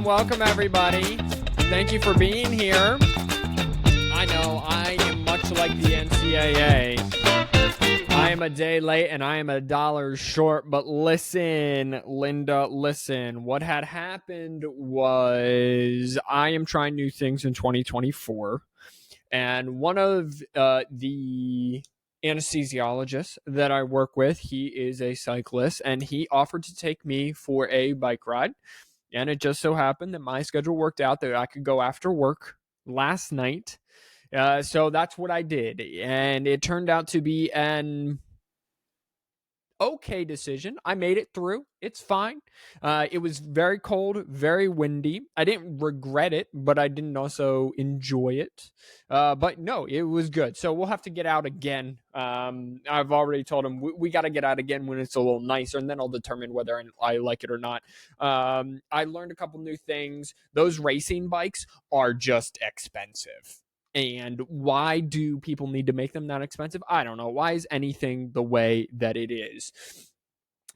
welcome everybody. Thank you for being here. I know I am much like the NCAA. I am a day late and I am $1 short, but listen, Linda, listen. What had happened was I am trying new things in 2024, and one of the anesthesiologists that I work with, he is a cyclist, and he offered to take me for a bike ride. And it just so happened that my schedule worked out that I could go after work last night. So that's what I did. And it turned out to be an okay decision. I made it through. It's fine. It was very cold, very windy. I didn't regret it, but I didn't also enjoy it. But no, it was good. So we'll have to get out again. I've already told him we got to get out again when it's a little nicer, and then I'll determine whether I like it or not. I learned a couple new things. Those racing bikes are just expensive. And why do people need to make them that expensive? I don't know. Why is anything the way that it is?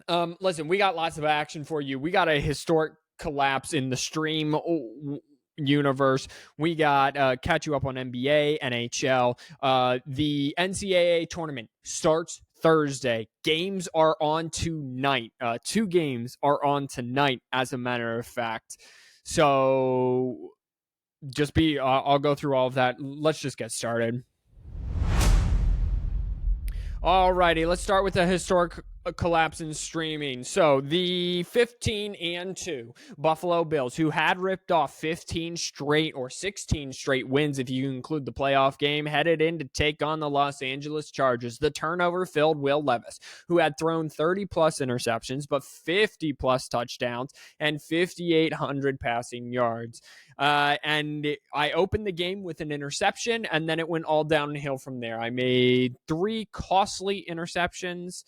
Listen, we got lots of action for you. We got a historic collapse in the stream universe. We got catch you up on NBA, NHL. The NCAA tournament starts Thursday. Games are on tonight. 2 games are on tonight, as a matter of fact. So I'll go through all of that. Let's just get started. Alrighty, let's start with the historic collapse in streaming. So the 15-2 Buffalo Bills, who had ripped off 15 straight or 16 straight wins if you include the playoff game, headed in to take on the Los Angeles Chargers. The turnover-filled Will Levis, who had thrown 30-plus interceptions, but 50-plus touchdowns and 5,800 passing yards. And I opened the game with an interception, and then it went all downhill from there. I made 3 costly interceptions.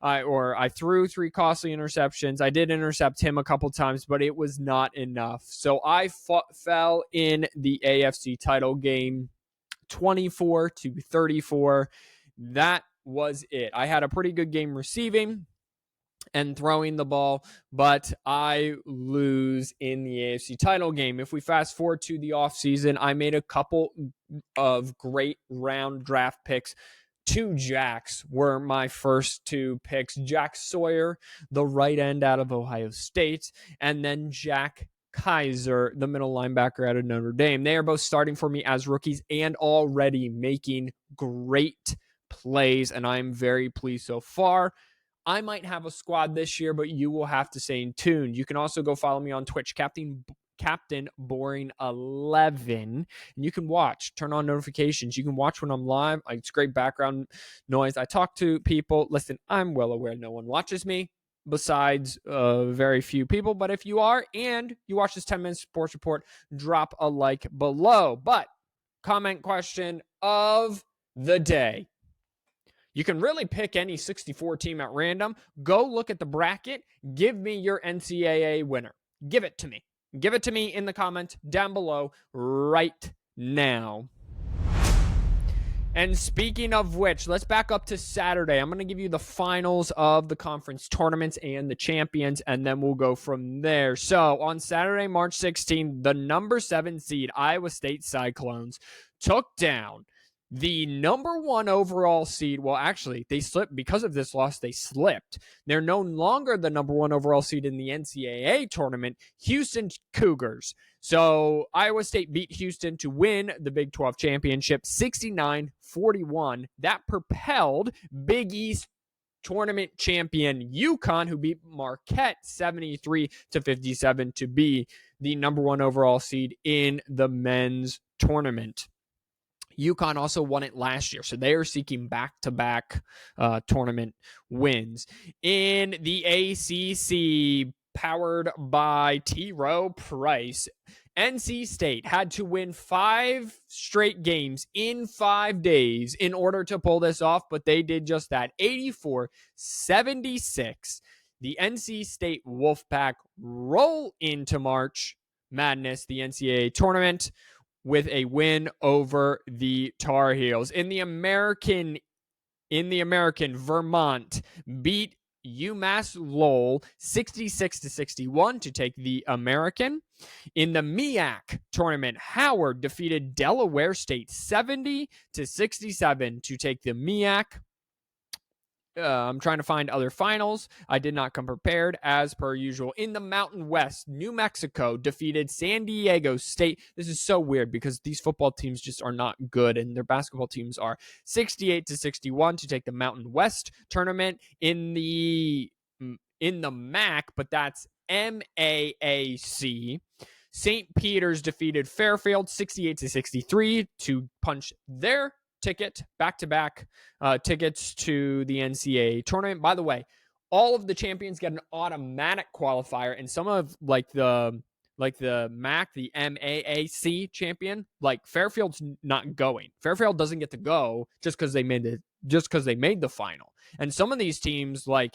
I threw 3 costly interceptions. I did intercept him a couple times, but it was not enough. So I fell in the AFC title game 24-34. That was it. I had a pretty good game receiving and throwing the ball, but I lose in the AFC title game. If we fast forward to the offseason, I made a couple of great round draft picks. 2 jacks were my first 2 picks. Jack Sawyer, the right end out of Ohio State, and then Jack Kaiser, the middle linebacker out of Notre Dame. They are both starting for me as rookies and already making great plays, and I'm very pleased so far. I might have a squad this year, but you will have to stay tuned. You can also go follow me on Twitch, Captain Boring 11, and you can watch, turn on notifications. You can watch when I'm live. It's great background noise. I talk to people. Listen, I'm well aware no one watches me besides very few people, but if you are and you watch this 10-minute sports report, drop a like below. But comment question of the day. You can really pick any 64 team at random. Go look at the bracket. Give me your NCAA winner. Give it to me. Give it to me in the comments down below right now. And speaking of which, let's back up to Saturday. I'm going to give you the finals of the conference tournaments and the champions, and then we'll go from there. So on Saturday, March 16th, the number 7 seed Iowa State Cyclones took down the number 1 overall seed. Well, actually, they slipped. Because of this loss, they slipped. They're no longer the number 1 overall seed in the NCAA tournament, Houston Cougars. So Iowa State beat Houston to win the Big 12 championship 69-41. That propelled Big East tournament champion UConn, who beat Marquette 73-57 to be the number 1 overall seed in the men's tournament. UConn also won it last year, so they are seeking back-to-back tournament wins. In the ACC, powered by T. Rowe Price, NC State had to win 5 straight games in 5 days in order to pull this off, but they did just that. 84-76. The NC State Wolfpack roll into March Madness, the NCAA tournament, with a win over the Tar Heels. In the American, Vermont beat UMass Lowell 66-61 to take the American. In the MEAC tournament, Howard defeated Delaware State 70-67 to take the MEAC. I'm trying to find other finals. I did not come prepared as per usual. In the Mountain West, New Mexico defeated San Diego State. This is so weird because these football teams just are not good and their basketball teams are. 68-61 to take the Mountain West tournament. In the MAC, but that's MAAC. St. Peter's defeated Fairfield 68-63 to punch their ticket, back-to-back tickets to the NCAA tournament. By the way, all of the champions get an automatic qualifier, and some of the MAC, the MAAC champion, like Fairfield's not going. Fairfield doesn't get to go just because they made the final. And some of these teams, like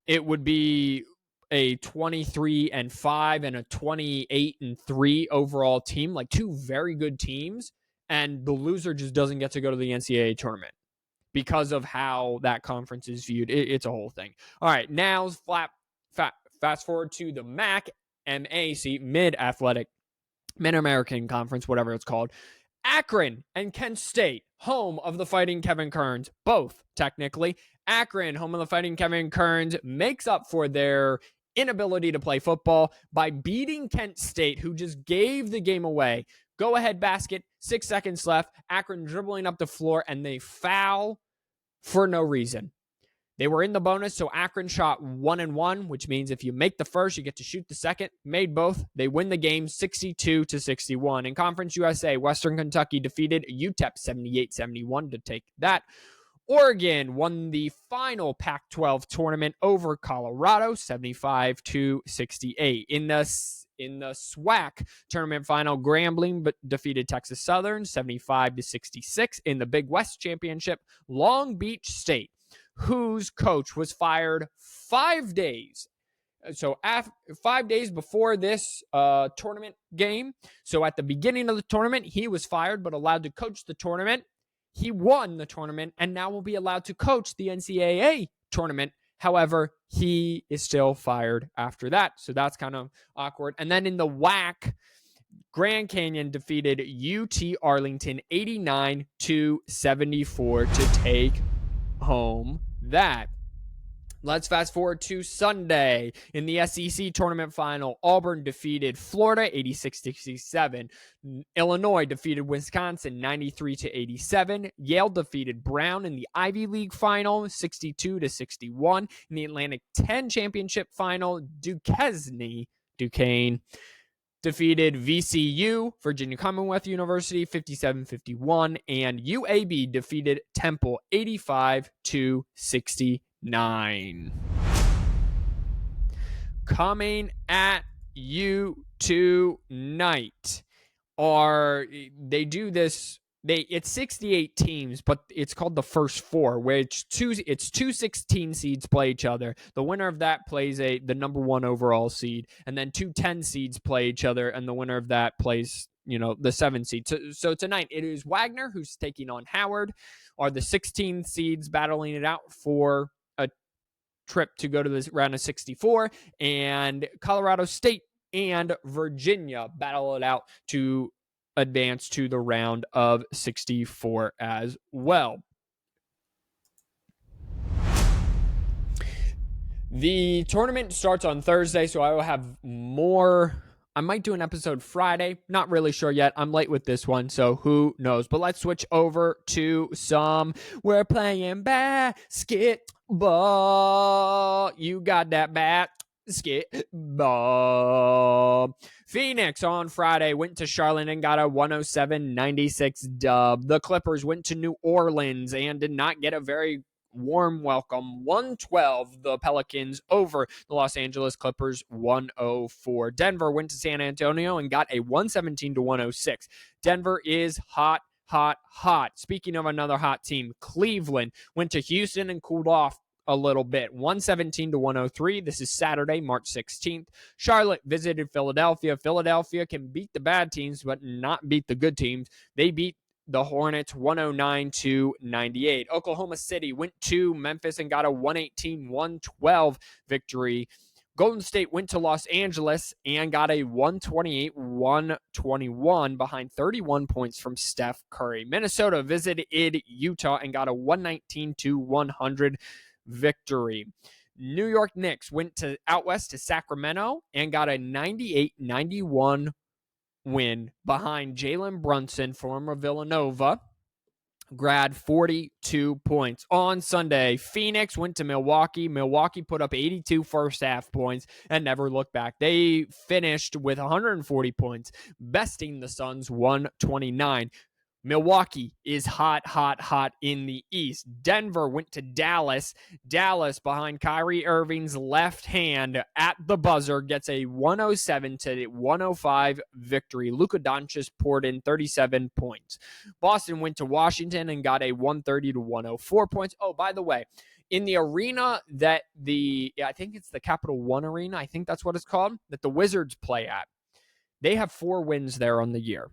it would be a 23-5 and a 28-3 overall team, like two very good teams. And the loser just doesn't get to go to the NCAA tournament because of how that conference is viewed. It's a whole thing. All right, now fast forward to the MAC, MAC, Mid-American Conference, whatever it's called. Akron and Kent State, home of the Fighting Kevin Kearns, both technically. Akron, home of the Fighting Kevin Kearns, makes up for their inability to play football by beating Kent State, who just gave the game away. Go ahead basket, 6 seconds left. Akron dribbling up the floor, and they foul for no reason. They were in the bonus, so Akron shot 1-1, which means if you make the first, you get to shoot the second. Made both. They win the game 62-61. In Conference USA, Western Kentucky defeated UTEP 78-71 to take that. Oregon won the final Pac-12 tournament over Colorado 75-68. In the SWAC tournament final, Grambling defeated Texas Southern 75-66. In the Big West Championship, Long Beach State, whose coach was fired 5 days. So 5 days before this tournament game. So at the beginning of the tournament, he was fired but allowed to coach the tournament. He won the tournament and now will be allowed to coach the NCAA tournament. However, he is still fired after that. So that's kind of awkward. And then in the WAC, Grand Canyon defeated UT Arlington 89-74 to take home that. Let's fast forward to Sunday. In the SEC tournament final, Auburn defeated Florida 86-67. Illinois defeated Wisconsin 93-87. Yale defeated Brown in the Ivy League final 62-61. In the Atlantic 10 championship final, Duquesne defeated VCU, Virginia Commonwealth University, 57-51. And UAB defeated Temple 85-60. 9. Coming at you tonight it's 68 teams, but it's called the first four, which it's two 16 seeds play each other. The winner of that plays the number one overall seed, and then two 10 seeds play each other, and the winner of that plays the 7 seed. So tonight it is Wagner who's taking on Howard, are the 16 seeds battling it out for a trip to go to this round of 64, and Colorado State and Virginia battle it out to advance to the round of 64 as well. The tournament starts on Thursday, so I will have more. I might do an episode Friday. Not really sure yet. I'm late with this one, so who knows. But let's switch over to we're playing basketball. You got that basketball. Phoenix on Friday went to Charlotte and got a 107-96 dub. The Clippers went to New Orleans and did not get a very warm welcome. 112 the Pelicans over the Los Angeles Clippers 104. Denver went to San Antonio and got a 117-106. Denver is hot. Speaking of another hot team, Cleveland went to Houston and cooled off a little bit. 117-103. This is Saturday, March 16th. Charlotte visited Philadelphia. Philadelphia can beat the bad teams, but not beat the good teams. They beat the Hornets 109-98. Oklahoma City went to Memphis and got a 118-112 victory. Golden State went to Los Angeles and got a 128-121 behind 31 points from Steph Curry. Minnesota visited Utah and got a 119-100 victory. New York Knicks went out west to Sacramento and got a 98-91 win behind Jalen Brunson, former Villanova grad, 42 points. On Sunday, Phoenix went to Milwaukee. Milwaukee put up 82 first half points and never looked back. They finished with 140 points, besting the Suns 129. Milwaukee is hot in the East. Denver went to Dallas. Dallas, behind Kyrie Irving's left hand at the buzzer, gets a 107-105 victory. Luka Doncic poured in 37 points. Boston went to Washington and got a 130-104 points. Oh, by the way, in the arena that I think it's the Capital One Arena, I think that's what it's called, that the Wizards play at, they have 4 wins there on the year.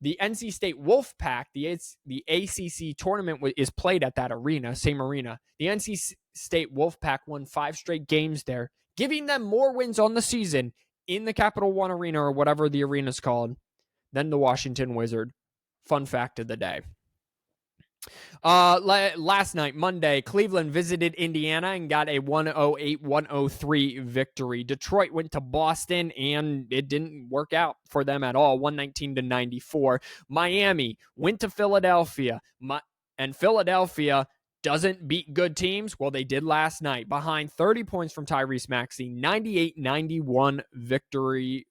The NC State Wolfpack, the ACC tournament is played at that arena, same arena. The NC State Wolfpack won 5 straight games there, giving them more wins on the season in the Capital One Arena or whatever the arena's called than the Washington Wizard. Fun fact of the day. Last night, Monday, Cleveland visited Indiana and got a 108-103 victory. Detroit went to Boston and it didn't work out for them at all, 119-94. Miami went to Philadelphia, and Philadelphia doesn't beat good teams. Well, they did last night, behind 30 points from Tyrese Maxey, 98-91 victory,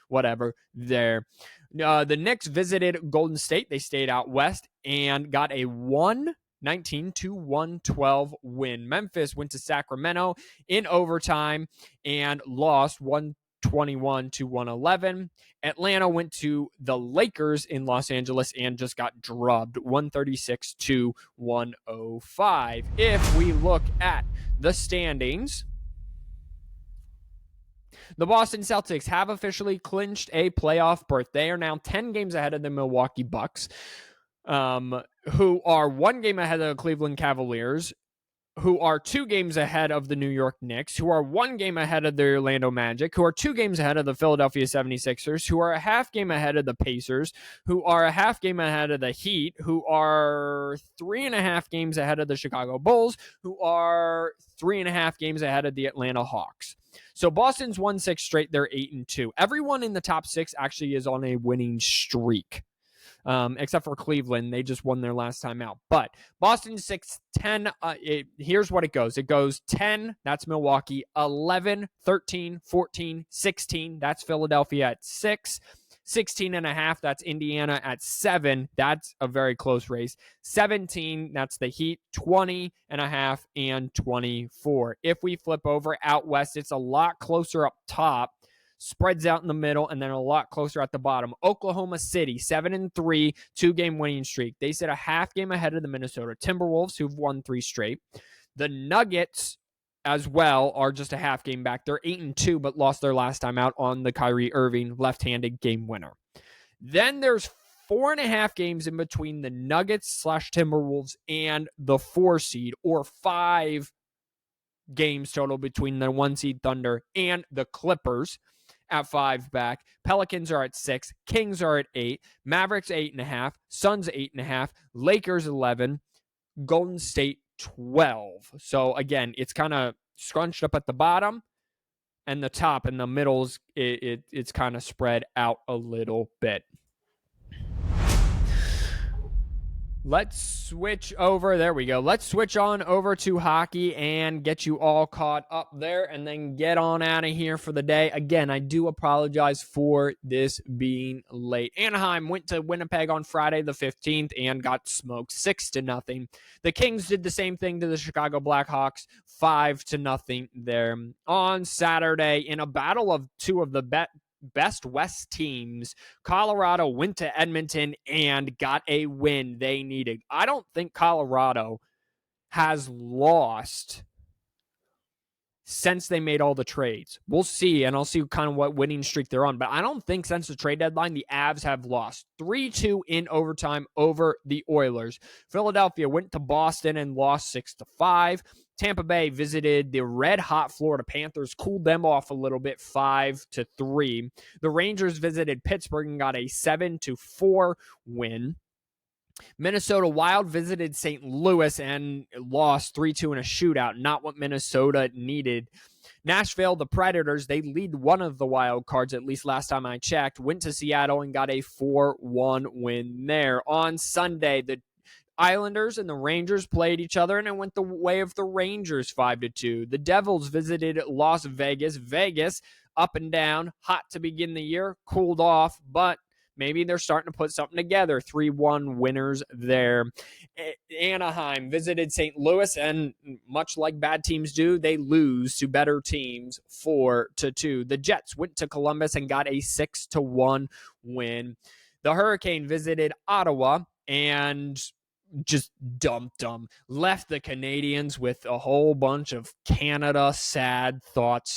whatever, there. The Knicks visited Golden State. They stayed out west and got a 119-112 win. Memphis went to Sacramento in overtime and lost 121-111. Atlanta went to the Lakers in Los Angeles and just got drubbed, 136-105. If we look at the standings, the Boston Celtics have officially clinched a playoff berth. They are now 10 games ahead of the Milwaukee Bucks, who are 1 game ahead of the Cleveland Cavaliers, who are 2 games ahead of the New York Knicks, who are 1 game ahead of the Orlando Magic, who are 2 games ahead of the Philadelphia 76ers, who are a half game ahead of the Pacers, who are a half game ahead of the Heat, who are 3.5 games ahead of the Chicago Bulls, who are 3.5 games ahead of the Atlanta Hawks. So Boston's won 6 straight. They're 8-2. Everyone in the top 6 actually is on a winning streak, except for Cleveland. They just won their last time out. But Boston's 6-10. Here's what it goes. It goes 10. That's Milwaukee. 11, 13, 14, 16. That's Philadelphia at 6. 16.5, that's Indiana at 7. That's a very close race. 17, that's the Heat. 20.5 and 24. If we flip over out west, it's a lot closer up top, spreads out in the middle, and then a lot closer at the bottom. Oklahoma City, 7-3, 2-game winning streak. They sit a half game ahead of the Minnesota Timberwolves, who've won 3 straight. The Nuggets as well are just a half game back. They're 8-2, but lost their last time out on the Kyrie Irving left-handed game winner. Then there's 4.5 games in between the Nuggets / Timberwolves and the 4 seed, or 5 games total between the 1 seed Thunder and the Clippers at 5 back. Pelicans are at 6. Kings are at 8. Mavericks 8.5. Suns 8.5. Lakers 11. Golden State 12. So again, it's kind of scrunched up at the bottom, and the top and the middles, it's kind of spread out a little bit. Let's switch over. There we go. Let's switch on over to hockey and get you all caught up there and then get on out of here for the day. Again, I do apologize for this being late. Anaheim went to Winnipeg on Friday the 15th and got smoked 6-0. The Kings did the same thing to the Chicago Blackhawks, 5-0 there. On Saturday, in a battle of 2 of the best West teams, Colorado went to Edmonton and got a win they needed. I don't think Colorado has lost since they made all the trades. We'll see, and I'll see kind of what winning streak they're on. But I don't think since the trade deadline, the Avs have lost 3-2 in overtime over the Oilers. Philadelphia went to Boston and lost 6-5. Tampa Bay visited the red-hot Florida Panthers, cooled them off a little bit, 5-3. The Rangers visited Pittsburgh and got a 7-4 win. Minnesota Wild visited St. Louis and lost 3-2 in a shootout, not what Minnesota needed. Nashville, the Predators, they lead one of the wild cards, at least last time I checked, went to Seattle and got a 4-1 win there. On Sunday, the Islanders and the Rangers played each other, and it went the way of the Rangers 5-2. The Devils visited Las Vegas. Vegas, up and down, hot to begin the year, cooled off, but maybe they're starting to put something together. 3-1 winners there. Anaheim visited St. Louis, and much like bad teams do, they lose to better teams 4-2. The Jets went to Columbus and got a 6-1 win. The Hurricane visited Ottawa and just dumped them. Left the Canadians with a whole bunch of Canada sad thoughts.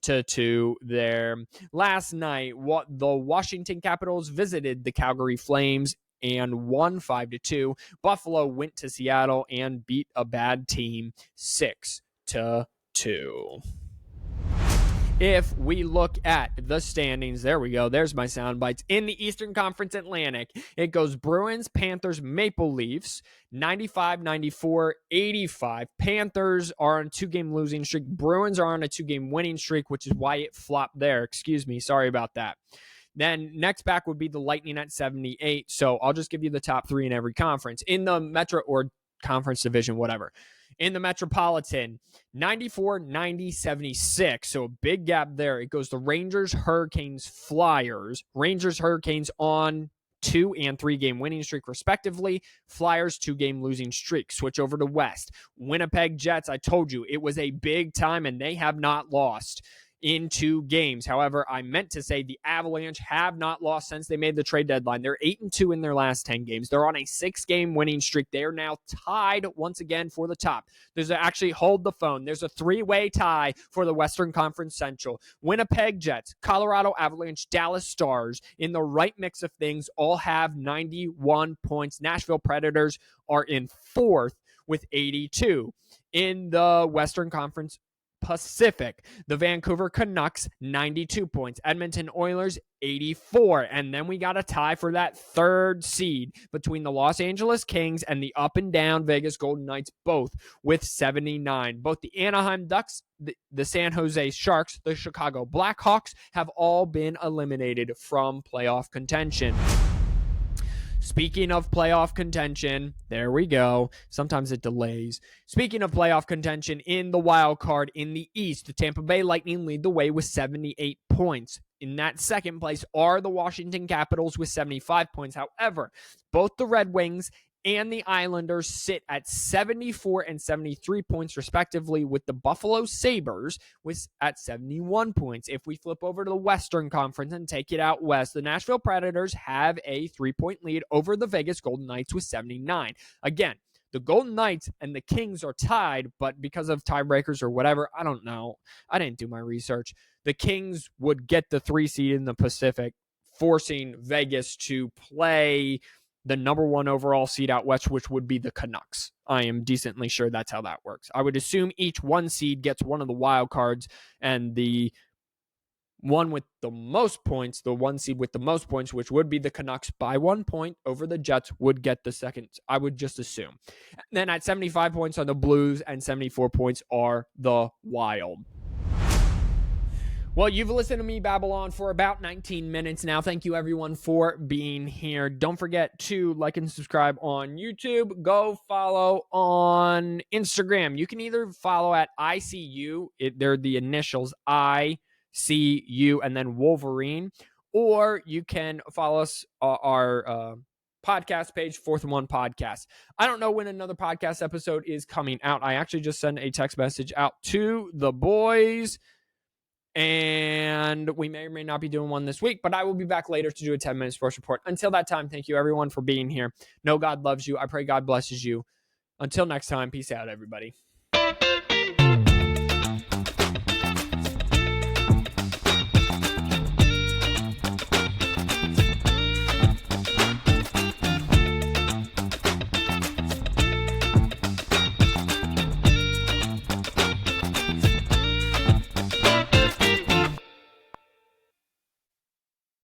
7-2 there. Last night, the Washington Capitals visited the Calgary Flames and won 5-2. Buffalo went to Seattle and beat a bad team 6-2. If we look at the standings, there we go. There's my sound bites. In the Eastern Conference Atlantic, it goes Bruins, Panthers, Maple Leafs, 95, 94, 85. Panthers are on a 2-game losing streak. Bruins are on a 2-game winning streak, which is why it flopped there. Excuse me. Sorry about that. Then next back would be the Lightning at 78. So I'll just give you the top 3 in every conference. In the Metro or conference division, whatever. In the Metropolitan, 94, 90, 76. So a big gap there. It goes the Rangers, Hurricanes, Flyers. Rangers, Hurricanes on 2- and 3-game winning streak, respectively. Flyers, 2-game losing streak. Switch over to West. Winnipeg Jets, I told you, it was a big time, and they have not lost in 2 games. However, I meant to say the Avalanche have not lost since they made the trade deadline. They're 8-2 in their last 10 games. They're on a 6-game winning streak. They are now tied once again for the top. Hold the phone. There's a 3-way tie for the Western Conference Central. Winnipeg Jets, Colorado Avalanche, Dallas Stars, in the right mix of things, all have 91 points. Nashville Predators are in 4th with 82. In the Western Conference Pacific, the Vancouver Canucks, 92 points. Edmonton Oilers, 84. And then we got a tie for that 3rd seed between the Los Angeles Kings and the up and down Vegas Golden Knights, both with 79. Both the Anaheim Ducks, the San Jose Sharks, the Chicago Blackhawks have all been eliminated from playoff contention. Speaking of playoff contention, there we go. Sometimes it delays. Speaking of playoff contention, in the wild card in the East, the Tampa Bay Lightning lead the way with 78 points. In that second place are the Washington Capitals with 75 points. However, both the Red Wings and the Islanders sit at 74 and 73 points respectively, with the Buffalo Sabres at 71 points. If we flip over to the Western Conference and take it out west, the Nashville Predators have a 3-point lead over the Vegas Golden Knights with 79. Again, the Golden Knights and the Kings are tied, but because of tiebreakers or whatever, I don't know. I didn't do my research. The Kings would get the 3 seed in the Pacific, forcing Vegas to play the number 1 overall seed out west, which would be the Canucks. I am decently sure that's how that works. I would assume each 1 seed gets one of the wild cards, and the one with the most points, the 1 seed with the most points, which would be the Canucks by 1 point over the Jets, would get the second. I would just assume. And then at 75 points are the Blues, and 74 points are the Wild. Well, you've listened to me babble on for about 19 minutes now. Thank you, everyone, for being here. Don't forget to like and subscribe on YouTube. Go follow on Instagram. You can either follow at ICU. They're the initials ICU and then Wolverine. Or you can follow us, our podcast page, 4th and 1 Podcast. I don't know when another podcast episode is coming out. I actually just sent a text message out to the boys, and we may or may not be doing one this week, but I will be back later to do a 10-minute sports report. Until that time, thank you, everyone, for being here. Know God loves you. I pray God blesses you. Until next time, peace out, everybody.